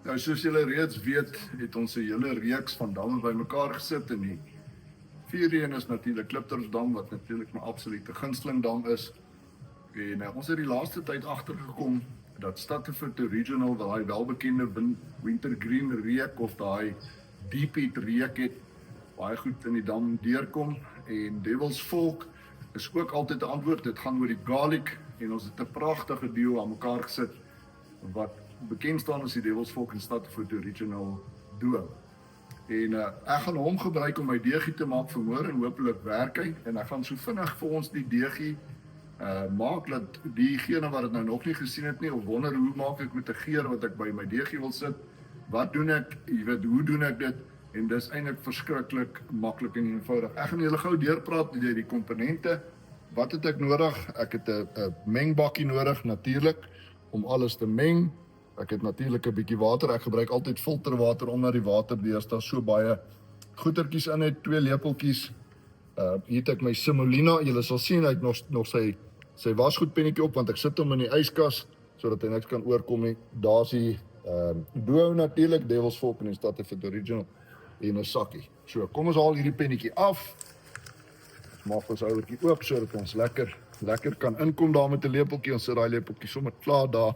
Nou, soos julle reeds weet, het ons 'n hele reeks van damme bymekaar gesit en die vierde een is natuurlik Kliptorpsdam, wat natuurlik my absolute gunsteling dam is. En ons het die laaste tyd agtergekom dat Stadteford Original, daai welbekende wintergreen reek of daai deep heat reek het, baie goed in die dam deurkom. En Devil's Fork is ook altyd 'n antwoord. Dit gaan oor die garlic en ons het 'n pragtige duo aan mekaar gesit wat bekend staan as die Devil's Fork en Stadteford Original duo. En ek gaan hom gebruik om my deegie te maak vanmôre en hopelik werk hy. En ek gaan so vinnig vir ons die deegie maak, dat diegene wat dit nou nog nie gesien het nie, of wonder hoe maak ek met 'n geur wat ek by my deegie wil sit, wat doen ek, jy weet, hoe doen ek dit, en dis eintlik verskriklik maklik en eenvoudig. Ek gaan julle gou deurpraat deur die komponente. Wat het ek nodig? Ek het 'n mengbakkie nodig, natuurlik, om alles te meng. Ek het natuurlik 'n bietjie water. Ek gebruik altyd filterwater onder die water deur. Daar so baie goetertjies in het, 2 lepeltjies. Hier het ek my semolina. Julle sal sien hy het nog sy wasgoedpennetjie op, want ek sit hom in die yskas sodat hy niks kan oorkom nie. Daar's die duo natuurlik, Devil's Fork en Stadteford Original en 'n sakkie. So, kom ons haal hierdie pennetjie af. Maak ons ouertjie oop sodat ons lekker kan inkom daar met 'n lepeltjie. Ons sit daai lepeltjie sommer klaar daar,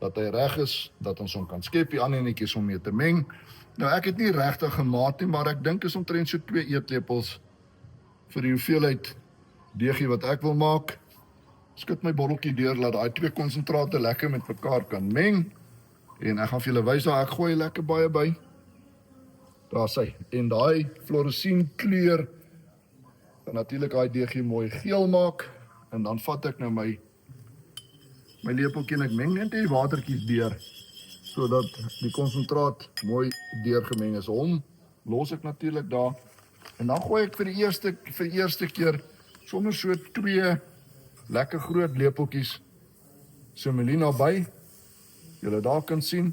dat hy reg is, dat ons hom kan skep, die ander netjies om mee te meng. Nou, ek het nie regtig gemaat nie, maar ek dink is omtrent so 2 eetlepels vir die hoeveelheid deegie wat ek wil maak. Skit my botteltjie deur, laat daai 2 konsentrate lekker met mekaar kan meng. En ek gaan vir julle wys daar, ek gooi lekker baie by. Daar sy. En daai fluoresien kleur gaan natuurlik daai deegie mooi geel maak. En dan vat ek nou my lepeltjie en ek meng net die watertjies deur, sodat die konsentraat mooi deurgemeng is. Hom los ek natuurlik daar. En dan gooi ek vir die eerste keer sommer so 2 lekker groot lepeltjies semolina by. Julle daar kan sien.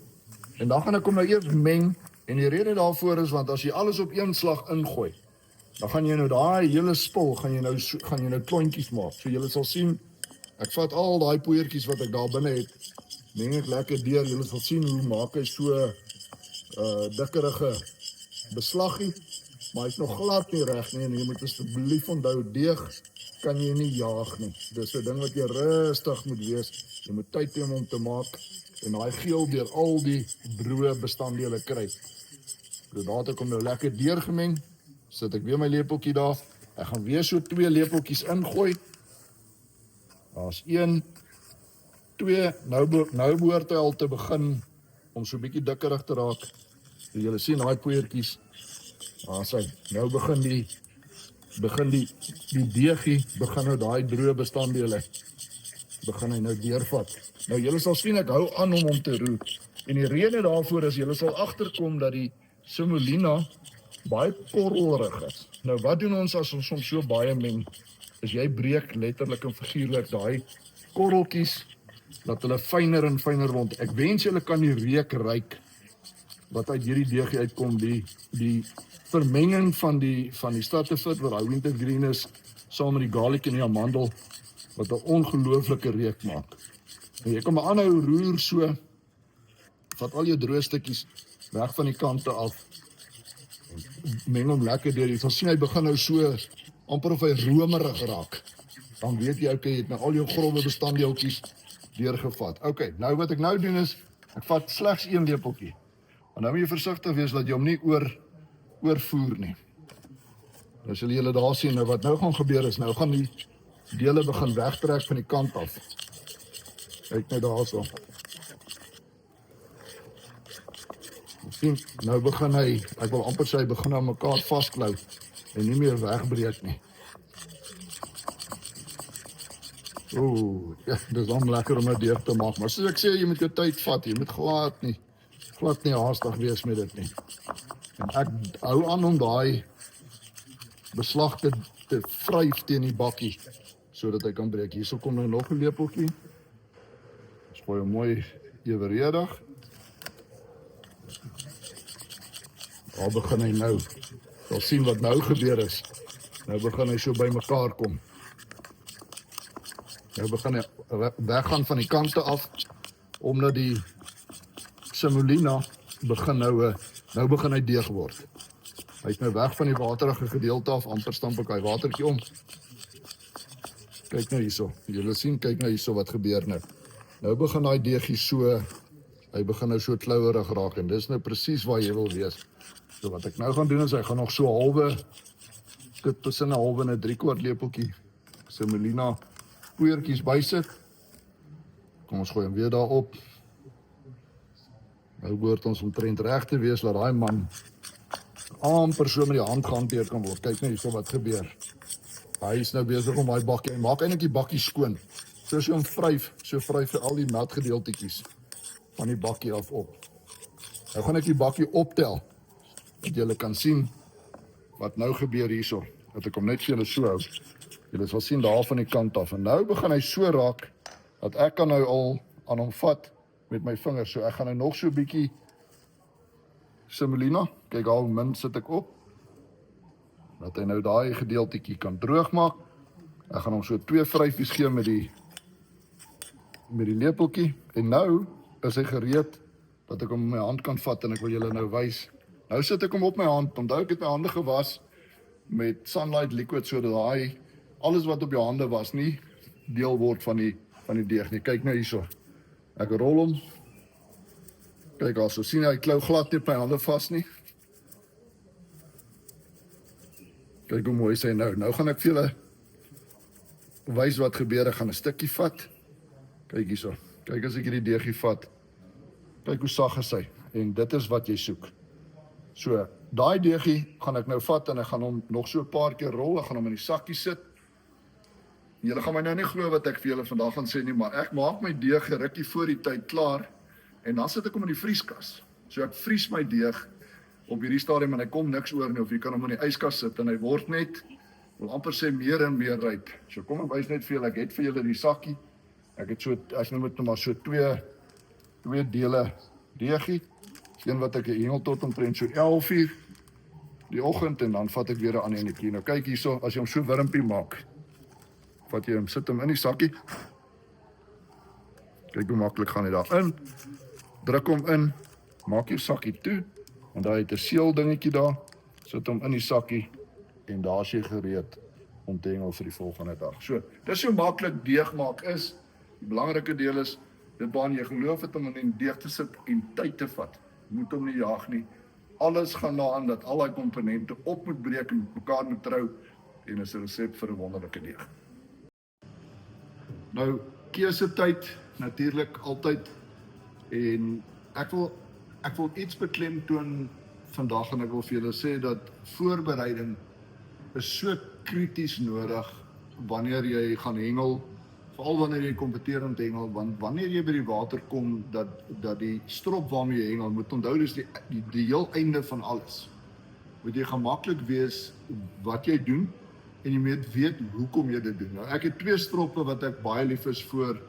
En dan gaan ek hom nou eers meng. En die rede daarvoor is, want as jy alles op een slag ingooi, dan gaan jy nou daai hele spul, gaan jy nou klontjies maak. So julle sal sien, ek vat al daai poeiertjies wat ek daar binne het, meng ek lekker deur. Julle sal sien hoe maak hy so dikkerige beslaggie, maar hy's nog glad nie reg nie, en jy moet asseblief onthou, deeg kan jy nie jaag nie. Dis 'n ding wat jy rustig moet wees. Jy moet tyd hê om hom te maak, en daai geel deur al die droë bestanddele kry. So daar het ek hom nou lekker deurgemeng. Sit ek weer my lepeltjie daar. Ek gaan weer so 2 lepeltjies ingooi. Daar's 1, 2, nou behoort hy al te begin om so 'n bietjie dikkerig te raak. So julle sien daai poeiertjies. Daar's hy. Nou begin die deegie begin nou daai droë bestanddele begin hy nou deurvat. Nou julle sal sien ek hou aan om te roer. En die rede daarvoor is julle sal agterkom dat die semolina baie korrelrig is. Nou wat doen ons as ons hom so baie meng? Is jy breek letterlik en figuurlik daai korreltjies, dat hulle fyner en fyner word. Ek wens julle kan die reuk ruik wat uit hierdie deegie uitkom, die vermenging van die Stadteford wat daai wintergreen is, saam met die garlic en die amandel, wat 'n ongelooflike reuk maak. En jy kan maar aanhou roer so, vat al jou droë stukkies weg van die kante af, meng hom lekker deur. Jy sal sien hy begin nou so amper of hy romerig raak. Dan weet jy, okay, jy het nou al jou grove bestanddeeltjies deurgevat. Okay, nou wat ek nou doen is, ek vat slegs 1 lepeltjie. Maar nou moet jy versigtig wees dat jy hom nie oorvoer nie. Nou sal julle daar sien, nou wat nou gaan gebeur is, nou gaan die dele begin wegtrek van die kant af. Kyk net daar so. Sien, nou begin hy, ek wil amper sê, hy begin aan mekaar vasklou en nie meer wegbreek nie. Ja, dis dan lekker om dit deur te maak, maar soos ek sê, jy moet jou tyd vat, jy moet glad nie haastig wees met dit nie. En ek hou aan om daai beslag te vryf teen die bakkie, sodat hy kan breek. Hierso kom nou nog 'n lepeltjie. Ons gooi hom mooi eweredig. Daar begin hy nou. Sal sien wat nou gebeur is. Nou begin hy so by mekaar kom. Nou begin hy weggaan van die kante af, omdat die semolina begin nou begin hy deeg word. Hy is nou weg van die waterige gedeelte af, amper stamp ek hy watertjie om. Kyk nou hierso, julle sien, kyk nou hierso wat gebeur nou. Nou begin hy deegie so, hy begin nou so klouerig raak en dis nou presies waar jy wil wees. So wat ek nou gaan doen is, hy gaan nog so halwe, dit tussen 'n halwe en 'n 3/4 lepeltjie semolina poeiertjies bysit. Kom ons gooi hom weer daarop. Nou behoort ons omtrent reg te wees, laat daai man amper so met die hand gehanteer kan word. Kyk net hierso wat gebeur. Hy is nou besig om daai bakkie, hy maak eintlik die bakkie skoon. So hom vryf vir al die nat gedeeltetjies van die bakkie af op. Nou gaan ek die bakkie optel, dat julle kan sien wat nou gebeur hierso. Dat ek hom net vir julle so hou. Julle sal sien daar van die kant af. En nou begin hy so raak, dat ek kan nou al aan hom vat met my vingers. So ek gaan nou nog so 'n bietjie semolina, kyk hoe min sit ek op, dat hy nou daai gedeeltetjie kan droog maak. Ek gaan hom so 2 vryfies gee met die lepeltjie, en nou is hy gereed, dat ek hom in my hand kan vat, en ek wil julle nou wys. Nou sit ek hom op my hand, onthou ek het my hande gewas, met Sunlight Liquid, so dat daai, alles wat op jou hande was, nie deel word van die deeg nie. Kyk nou hierso, ek rol hom, kyk al, so sien hy klou glad nie op my hande vas nie. Kyk hoe mooi is hy nou. Nou gaan ek vir julle wys wat gebeur. Ek gaan 'n stukkie vat. Kyk hierso. Kyk as ek hierdie deegie vat. Kyk hoe sag is hy. En dit is wat jy soek. So, daai deegie gaan ek nou vat en ek gaan hom nog so 'n paar keer rol. Ek gaan hom in die sakkie sit. Julle gaan my nou nie glo wat ek vir julle vandag gaan sê nie, maar ek maak my deeg 'n rukkie voor die tyd klaar en dan sit ek hom in die vrieskas. So ek vries my deeg op hierdie stadium en hy kom niks oor nie, of jy kan hom in die yskas sit en hy word net, wil amper sê meer en meer ryp. So kom ek wys net vir julle, ek het vir julle die sakkie. Ek het so, ek noem dit nou maar so twee dele deegie. Een wat ek hengel tot omtrent so 11:00 die oggend en dan vat ek weer 'n ander enetjie. Nou kyk hierso, as jy hom so wurmpie maak, vat jy hom, sit hom in die sakkie. Kyk hoe maklik gaan hy daarin. Druk hom in, maak jou sakkie toe en daar het 'n seël dingetjie daar. Sit hom in die sakkie en daar is jy gereed om te hengel vir die volgende dag. So, dis hoe maklik deeg maak is. Die belangrike deel is dit waarin jy geloof het om in die deeg te sit en tyd te vat. Jy moet hom nie jaag nie. Alles gaan daaraan dat al die komponente op moet breek en mekaar moet trou en is 'n resep vir 'n wonderlike deeg. Nou, keusetyd natuurlik altyd en ek wil iets beklemtoon vandag en ek wil vir julle sê dat voorbereiding is so krities nodig wanneer jy gaan hengel, veral wanneer jy kompeteer om te hengel, want wanneer jy by die water kom, dat die strop waarmee jy hengel, moet onthou dis die heel einde van alles. Moet jy gemaklik wees wat jy doen, en jy moet weet hoekom jy dit doen. Nou, ek het 2 stroppe wat ek baie lief is voor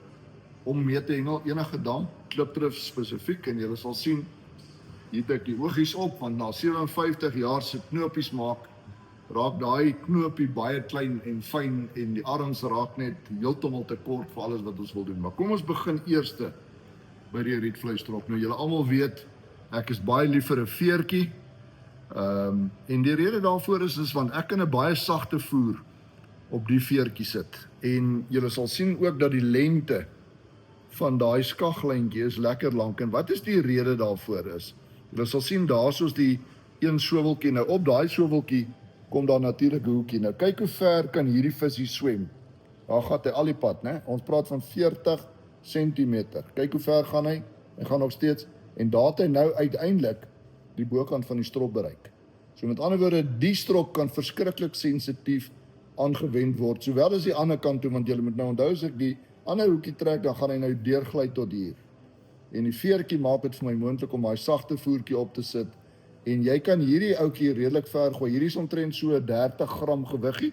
om mee te hengel, enige dam, klipdrif spesifiek, en jy sal sien, hier het ek die oogies op, want na 57 jaar se knopies maak, raak daai knopie baie klein en fyn en die arms raak net heeltemal te kort vir alles wat ons wil doen. Maar kom ons begin eerste by die rietvleistrop. Nou julle almal weet, ek is baie lief vir 'n veertjie. En die rede daarvoor is want ek kan 'n baie sagte voer op die veertjie sit. En julle sal sien ook dat die lengte van daai skaglyntjie is lekker lank. En wat is die rede daarvoor is? Julle sal sien daar soos die een soweltjie, nou op daai soweltjie kom daar natuurlik 'n hoekie. Nou kyk hoe ver kan hierdie visie swem. Daar gaan hy al die pad, né? Ons praat van 40 cm. Kyk hoe ver gaan hy. Hy gaan nog steeds en daar het hy nou uiteindelik die bokant van die strop bereik. So met ander woorde, die strop kan verskriklik sensitief aangewend word, sowel as die ander kant toe, want jy moet nou onthou as ek die ander hoekie trek, dan gaan hy nou deurgly tot hier. En die veertjie maak dit vir my moontlik om daai sagte voertjie op te sit. En jy kan hierdie ouetjie redelik ver gooi. Hierdie is omtrent so 30 gram gewiggie.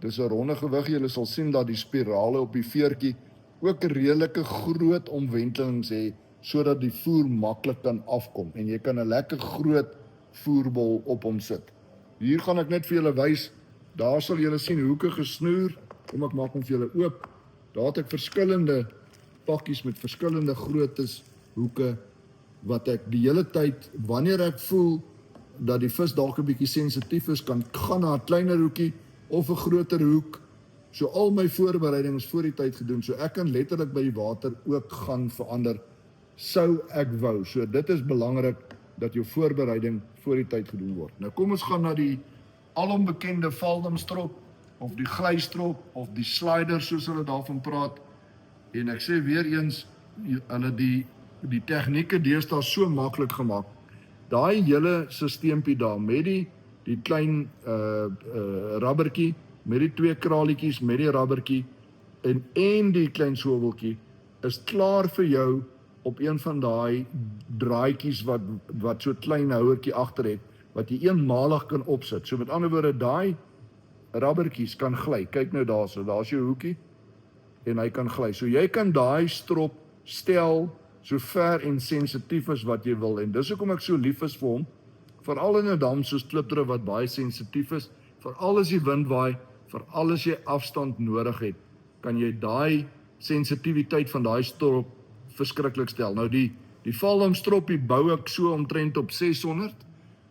Dis 'n ronde gewig. Jy sal sien dat die spirale op die veertjie ook 'n redelike groot omwentelings het, sodat die voer maklik kan afkom. En jy kan 'n lekker groot voerbol op hom sit. Hier gaan ek net vir julle wys. Daar sal julle sien hoeke gesnoer. Kom ek maak hom vir julle oop. Daar het ek verskillende pakkies met verskillende groottes, hoeke wat ek die hele tyd, wanneer ek voel dat die vis dalk 'n bietjie sensitief is, kan gaan na 'n kleiner hoekie of 'n groter hoek. So al my voorbereiding is voor die tyd gedoen, so ek kan letterlik by die water ook gaan verander, sou ek wou. So dit is belangrik dat jou voorbereiding voor die tyd gedoen word. Nou kom ons gaan na die alombekende valdamstrop, of die glystrop, of die slider soos hulle daarvan praat. En ek sê weer eens, hulle die tegnieke deesdae so maklik gemaak. Daai hele sisteempie daar met die klein rubbertjie, met die 2 kraalietjies, met die rubbertjie en die klein soweltjie is klaar vir jou op een van daai draadjies wat so klein houertjie agter het, wat jy eenmalig kan opsit. So met ander woorde, daai rubbertjies kan gly. Kyk nou daarso, daar's jou hoekie en hy kan gly. So jy kan daai strop stel so ver en sensitief as wat jy wil, en dis hoekom ek so lief is vir hom, veral in 'n dam soos Klipdrift wat baie sensitief is, veral as die wind waai, veral as jy afstand nodig het, kan jy daai sensitiwiteit van daai strop verskriklik stel. Nou die valdamstroppie bou ek so omtrent op 600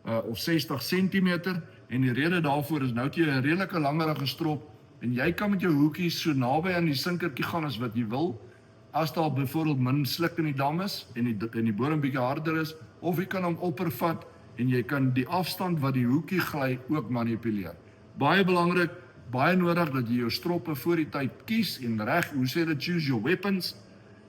of 60 cm, en die rede daarvoor is nou het jy 'n redelike langerige strop, en jy kan met jou hoekies so naby aan die sinkertjie gaan as wat jy wil, as daar byvoorbeeld min sluk in die dam is, en die bodem bietjie harder is, of jy kan hom oppervat, en jy kan die afstand wat die hoekie gly ook manipuleer. Baie belangrik, baie nodig dat jy jou stroppe voor die tyd kies, en reg, hoe sê dit, choose your weapons,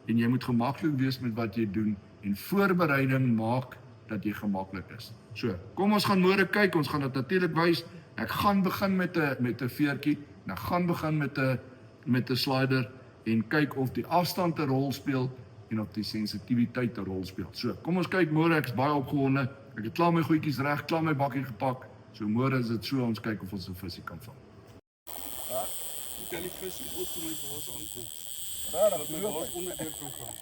en jy moet gemaklik wees met wat jy doen, en voorbereiding maak dat jy gemaklik is. So, kom ons gaan môre kyk, ons gaan dit natuurlik wys. Ek gaan begin met 'n veertjie, en ek gaan begin met 'n slider, en kyk of die afstand 'n rol speel, en of die sensitiwiteit 'n rol speel. So, kom ons kyk môre, ek is baie opgewonde, ek het klaar my goedjies reg, klaar my bakkie gepak, so môre is dit so, ons kyk of ons 'n visie kan vang. Ek kan die vis ook vir my baas aankom. Dat my baas onderdeur kan gaan.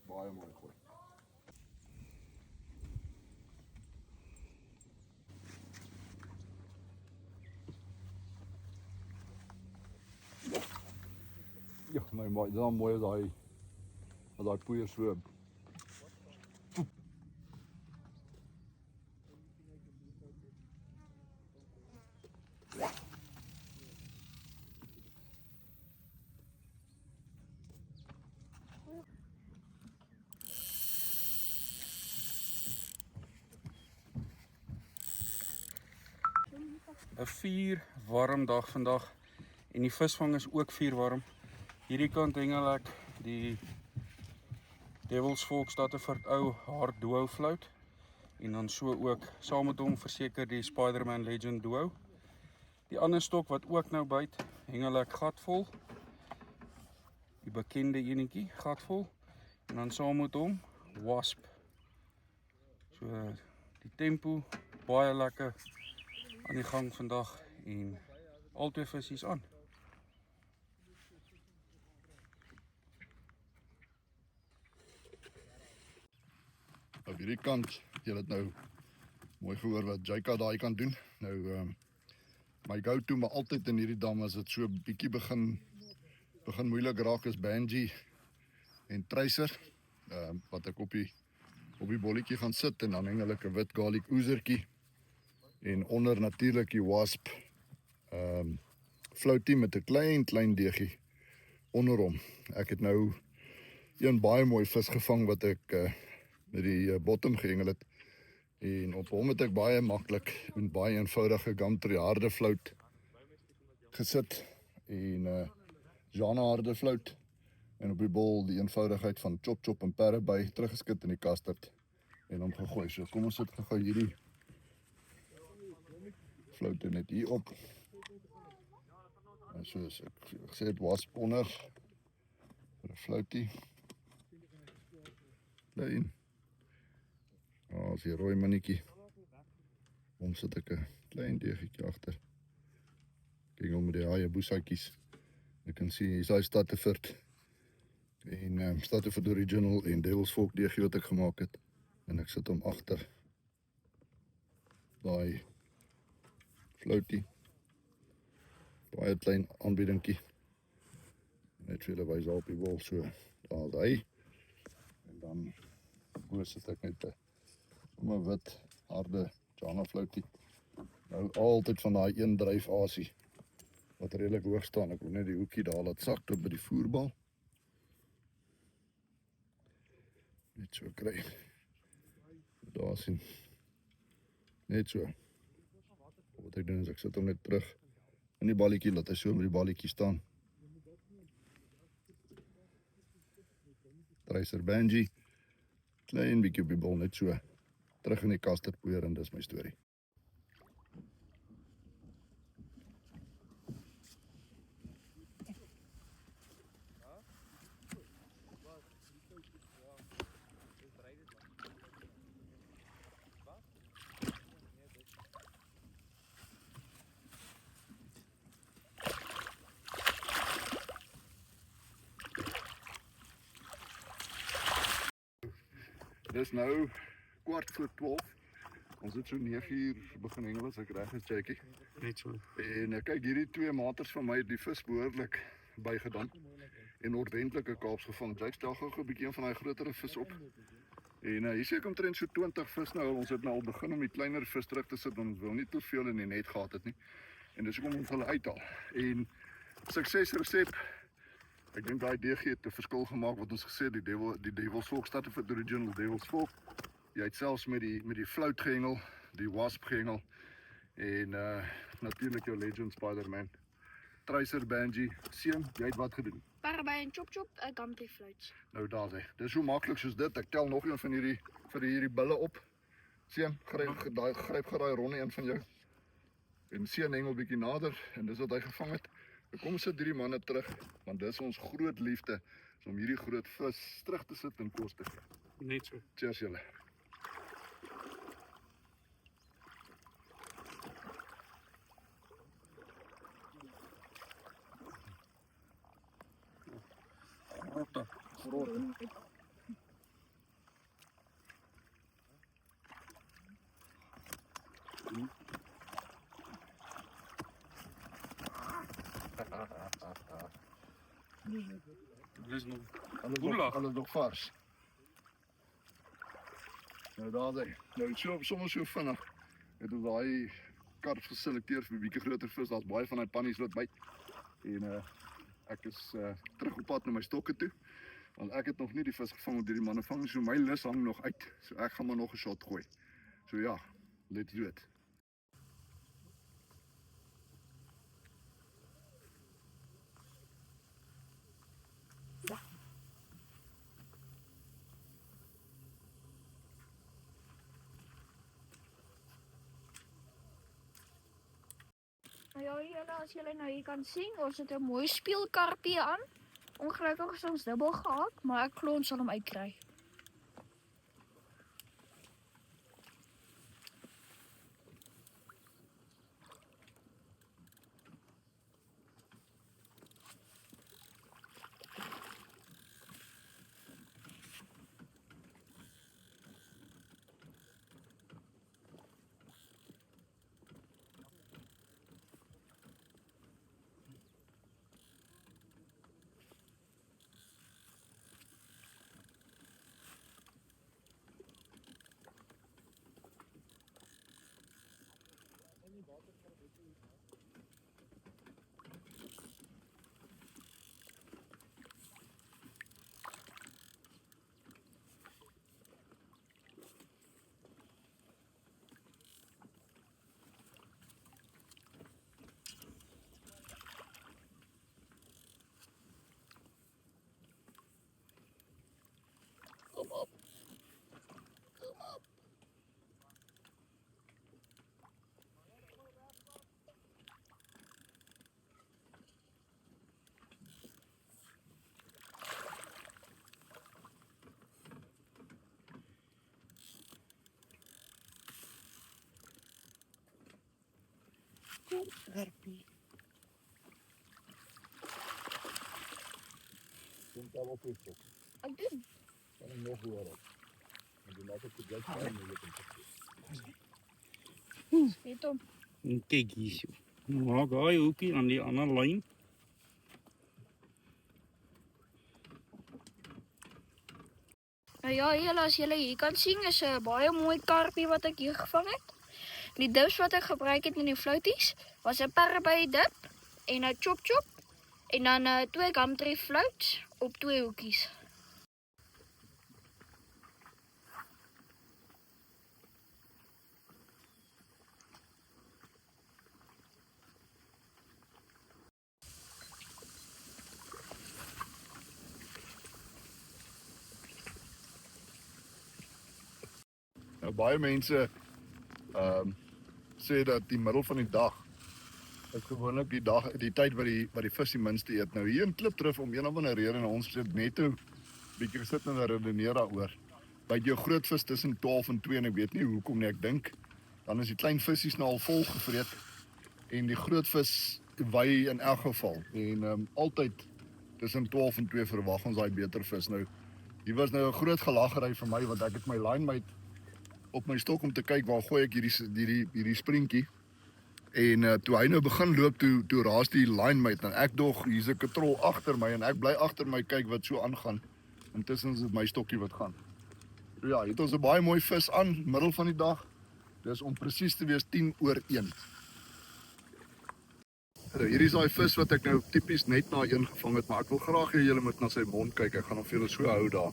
Baie mooi gooi. Ja, my mooi, dis mooi as daai poeier swem. Een 4 warm dag vandag, en die visvang is ook 4 warm. Hierdie kant hengel ek die Devil's Fork Statterford ou hard duo float, en dan so ook saam met hom verseker die Spider-Man Legend duo. Die ander stok wat ook nou byt, hengel ek gatvol, die bekende enetjie gatvol, en dan saam met hom Wasp. So die tempo baie lekker aan die gang vandag, en al 2 visies aan. Op hierdie kant, jy het nou mooi gehoor wat Jaika daai kan doen. Nou, my go-to maar altyd in hierdie dam as dit so bietjie begin moeilik raak is Banji en Tracer, wat ek op die bolletjie gaan sit, en dan hengel ek 'n wit garlic oezertjie, en onder natuurlik die Wasp floatie met 'n klein deegie onder hom. Ek het nou een baie mooi vis gevang wat ek met die bottom gehengel het, en op hom het ek baie maklik en baie eenvoudige Gumtree harde float gesit, en Jana harde float, en op die bol die eenvoudigheid van chop en perreby teruggeskit in die custard en hom gegooi. So kom ons sit gou hierdie float net hier op. soos ek gesê het, wasp onder vir 'n floutie. Klein. As die rooi mannetjie. Hom sit ek 'n klein deegetjie agter. Kengel met die haie boesatjies. Jy kan sien hier's daai Stateford en Stateford Original en Devil's Fork deegie wat ek gemaak het. En ek sit hom agter daai floutie. Baie klein aanbiedingkie. Net vir julle wys daar op die wol so. Daar's hy. En dan sit ek net 'n wit harde Jana floutie. Nou altyd van daai een dryf asie wat redelik hoog staan. Ek wil net die hoekie daar laat sak tot by die voerbal. Net so kry. Daar sien. Net so. Wat ek doen is ek sit hom net terug in die balletjie, laat hy so met die balletjie staan. Tracer Benji. Klein bietjie op die bal, net so. Terug in die kasterpoeier en dis my storie. Dis nou 12:15. Ons het so 9 uur begin hengel as ek reg is, Jackie. Net so. En kyk, hierdie twee maters van my het die vis behoorlik bygedam en ordentlike kaaps gevang. Jy stel gou 'n bietjie een van daai groter vis op. En hier sê ek omtrent so 20 vis nou. Ons het nou al begin om die kleiner vis terug te sit, want ons wil nie te veel in die net gehad het nie. En dis hoekom ons hulle uithaal. En suksesresep. Ek dink daai DG het 'n verskil gemaak wat ons gesê die Devil's Fork Stateford Original Devil's Fork. Jy het selfs met die flout gehengel, die wasp gehengel en natuurlik jou legend Spider-Man. Tracer Benji, Sean, jy het wat gedoen? Parabijn, chop chop, 'n gampie fluit. Nou daar sê. Dis so maklik soos dit. Ek tel nog een van hierdie bulle op. Sean, gryp daai ronde een van jou. En Sean hengel bietjie nader en dis wat hy gevang het. Kom sit hierdie manne terug, want dis ons groot liefde om hierdie groot vis terug te sit en kos te gee. Net so. Cheers julle. Grote. Dis nog Alles nog vars. Nou daar sê. Nou soms so vinnig. Het ons daai karp geselekteer vir 'n bietjie groter vis. Daar's baie van daai pannies wat byt. En ek is terug op pad na my stokke toe. Want ek het nog nie die vis gevang wat hierdie manne vang, so my lus hang nog uit. So ek gaan maar nog 'n shot gooi. So ja, let's do it. Nou ja, as julle nou hier kan sien, ons het 'n mooi speelkarpie aan. Ongelukkig is ons dubbel gehak, maar ek glo ons sal hom uitkry. Karpie. Kom daar op eens op. Ek doen. Kan hem nog horen. En die laat het te blijven staan, maar je kunt het Weet hom. En kyk hierso. Nou, daai hoekie aan die ander lyn. Nou ja, julle as julle hier kan sien is 'n baie mooi karpie wat ek hier gevang het. Die dips wat ek gebruik het in die flouties was 'n parabay dip en 'n chop chop en dan 2 gumtree floats op 2 hoekies. Nou baie mense sê dat die middel van die dag is gewoonlik die tyd wat die vis die minste eet. Nou hier in Klipdrift om een of ander rede en ons sit net 'n bietjie gesit en redeneer daaroor. Byt jou groot vis tussen 12 en 2 en ek weet nie hoekom nie. Ek dink dan is die klein visies nou al vol gevreet en die groot vis wy in elk geval. En altyd tussen 12 en 2 verwag ons daai beter vis. Nou hier was nou 'n groot gelaggery vir my want ek het my line mate op my stok om te kyk waar gooi ek hierdie sprinkie. En toe hy nou begin loop, toe raas die line mate en ek dog hier's 'n katrol agter my en ek bly agter my kyk wat so aangaan. Intussen is dit my stokkie wat gaan. So ja, hier het ons 'n baie mooi vis aan, middel van die dag. Dis om presies te wees 10:01. Nou hierdie is daai vis wat ek nou tipies net na een gevang het, maar ek wil graag hê julle moet na sy mond kyk. Ek gaan hom vir julle so hou daar.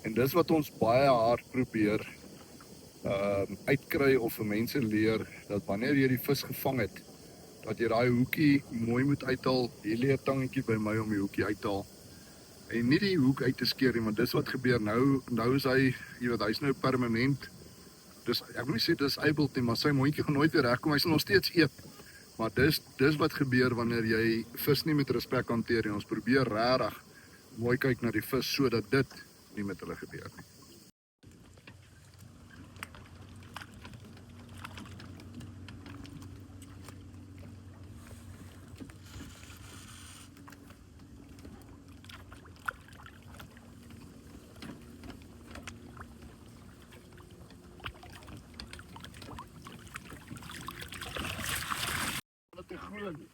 En dis wat ons baie hard probeer uitkry of vir mense leer dat wanneer jy die vis gevang het, dat jy daai hoekie mooi moet uithaal. Hier lê 'n tangetjie by my om die hoekie uit te haal. En nie die hoek uit te skeer nie, want dis wat gebeur nou is hy, jy weet, hy's nou permanent. Dis ek wil nie sê dis able nie, maar sy mondjie gaan nooit weer regkom. Hy sal nog steeds eet. Maar dis wat gebeur wanneer jy vis nie met respek hanteer nie. Ons probeer regtig mooi kyk na die vis sodat dit nie met hulle gebeur nie. Wat 'n groen.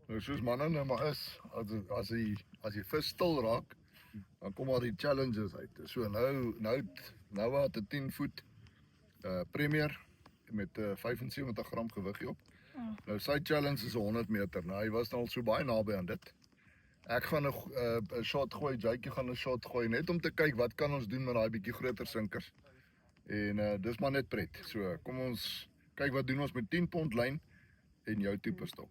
Nou soos manne nou maar is, as die vis stil raak, dan kom maar die challenges uit. So nou het 'n 10 voet premier met 75 gram gewiggie op. Nou sy challenge is 100 meter. Nou hy was nou al so baie naby aan dit. Ek gaan 'n shot gooi, Jake gaan 'n shot gooi net om te kyk wat kan ons doen met daai bietjie groter sinkers. En dis maar net pret. So kom ons kyk wat doen ons met 10 pond lyn en jou tipe stok.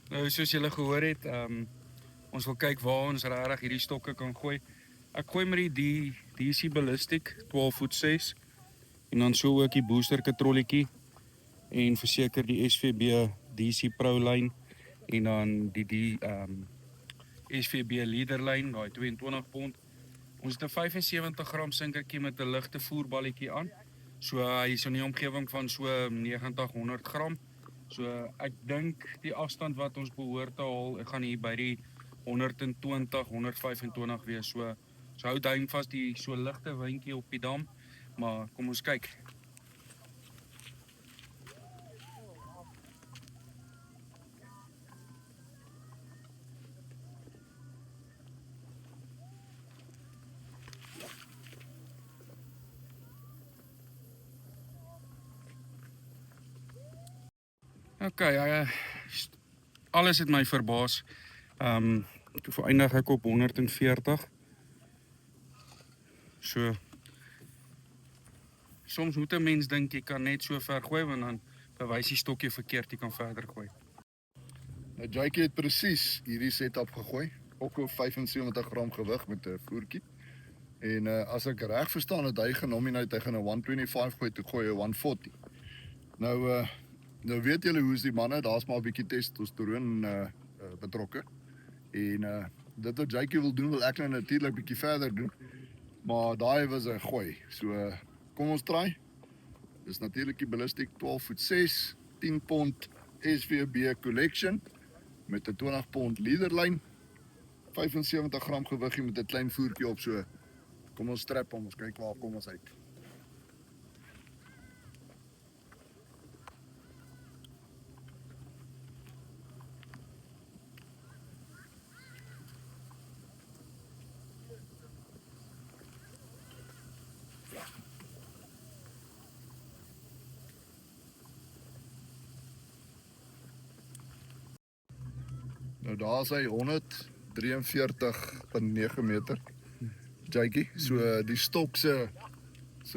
Nou soos julle gehoor het, ons wil kyk waar ons regtig hierdie stokke kan gooi. Ek gooi met die DC Ballistic 12.6 en dan so ook die booster katrolletjie en verseker die SVB DC Pro lyn en dan die SVB leader lyn, daai 22 pond. Ons het 'n 75 gram sinkertjie met 'n ligte voerballetjie aan. So hy is in die omgewing van so 90-100 gram. So ek dink die afstand wat ons behoort te haal, ek gaan hier by die 120-125 wees. So hou duim vas die so ligte windjie op die dam, maar kom ons kyk. Okay, alles het my verbaas. Toe vereindig ek op 140. So soms moet 'n mens dink jy kan net so ver gooi want dan bewys die stokkie verkeerd, jy kan verder gooi. Nou Jake het presies hierdie setup gegooi. ook 75 gram gewig met 'n voertjie. En as ek reg verstaan het hy genominate, hy gaan 'n 125 gooi, toe gooi hy 140. Nou weet julle hoe is die manne, daar's maar 'n bietjie testosteroon betrokke. En dit wat Jakey wil doen, wil ek nou natuurlik bietjie verder doen. Maar daai was 'n gooi. So kom ons try. Dis natuurlik die Ballistic 12'6", 10 pond SVB collection met 'n 20 pond leaderlyn, 75 gram gewiggie met 'n klein voertjie op. So kom ons strap hom, ons kyk waar kom ons uit. Nou daar is hy 143.9 meter, Jakey. So die stok se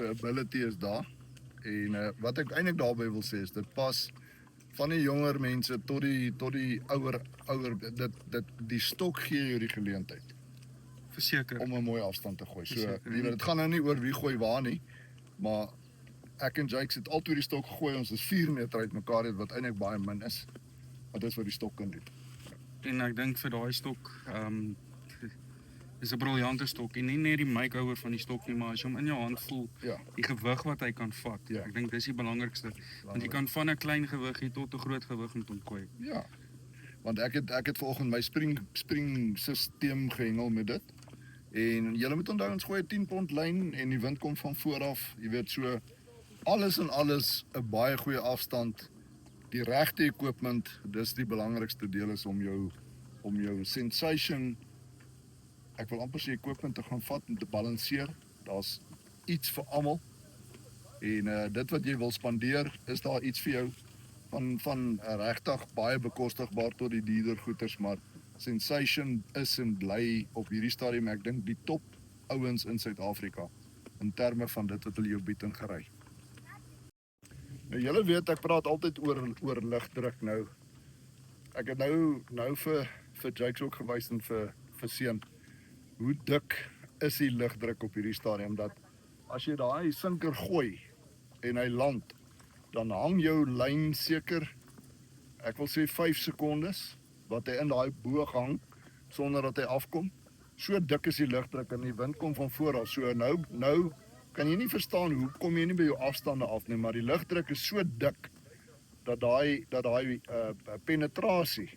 ability is daar. En wat ek eintlik daarby wil sê is, dit pas van die jonger mense tot die ouer, die stok gee jou die geleentheid Verseker. om 'n mooi afstand te gooi. So Verseker. jy weet, dit gaan nou nie oor wie gooi waar nie, maar ek en Jakes het altyd die stok gegooi. Ons is 4 meter uit mekaar uit, wat eintlik baie min is. Maar dis wat die stok kan doen. En ek dink vir daai stok, is 'n briljante stok. En nie net die makeover van die stok nie, maar as jy hom in jou hand voel, Ja. die gewig wat hy kan vat. Ja. Ek dink dis die belangrikste. Want jy kan van 'n klein gewiggie tot 'n groot gewig met hom gooi. Ja, want ek het vanoggend my spring sisteem gehengel met dit. En julle moet onthou, ons gooi 'n 10 pond lyn en die wind kom van voor af. Jy weet, so alles en alles 'n baie goeie afstand. Die regte equipment, dis die belangrikste deel is om jou sensation, ek wil amper sê equipment te gaan vat en te balanseer. Daar's iets vir almal. En dit wat jy wil spandeer, is daar iets vir jou van regtig baie bekostigbaar tot die duurder goeders, maar sensation is en bly op hierdie stadium, ek dink die top ouens in Suid-Afrika in terme van dit wat hulle jou bied en gery. Nou julle weet, ek praat altyd oor lugdruk nou. Ek het nou vir Jakes ook gewys en vir Seun, hoe dik is die lugdruk op hierdie stadium, dat as jy daai sinker gooi en hy land, dan hang jou lyn seker, ek wil sê 5 sekondes, wat hy in daai boog hang, sonder dat hy afkom. So dik is die lugdruk en die wind kom van voor af. So nou kan jy nie verstaan hoe kom jy nie by jou afstande af nie, maar die lugdruk is so dik dat daai penetrasie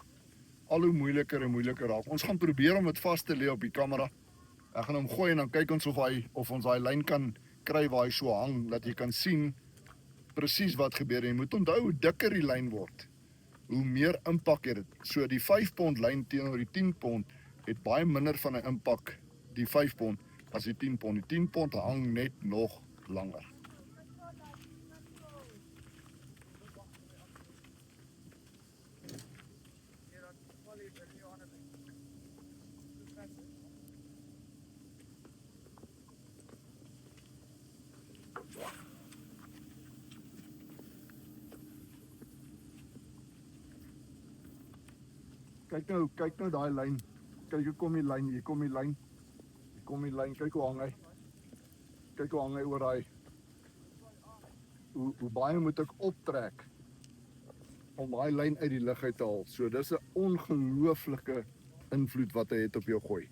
al hoe moeiliker en moeiliker raak. Ons gaan probeer om dit vas te lê op die kamera. Ek gaan hom gooi en dan kyk ons of ons daai lyn kan kry waar hy so hang, dat jy kan sien presies wat gebeur. Jy moet onthou, hoe dikker die lyn word, hoe meer impak het dit. So die 5 pond lyn teenoor die 10 pond het baie minder van 'n impak, die 5 pond, as die 10 pond. Die 10 pond hang net nog langer. Kyk nou daai lyn. Kyk hoe kom die lyn, hier kom die lyn. Hier kom die lyn, kyk hoe hang hy. Kyk hoe hang hy oor daai. Hoe baie moet ek optrek om daai lyn uit die lug uit te haal. So dis 'n ongelooflike invloed wat hy het op jou gooi.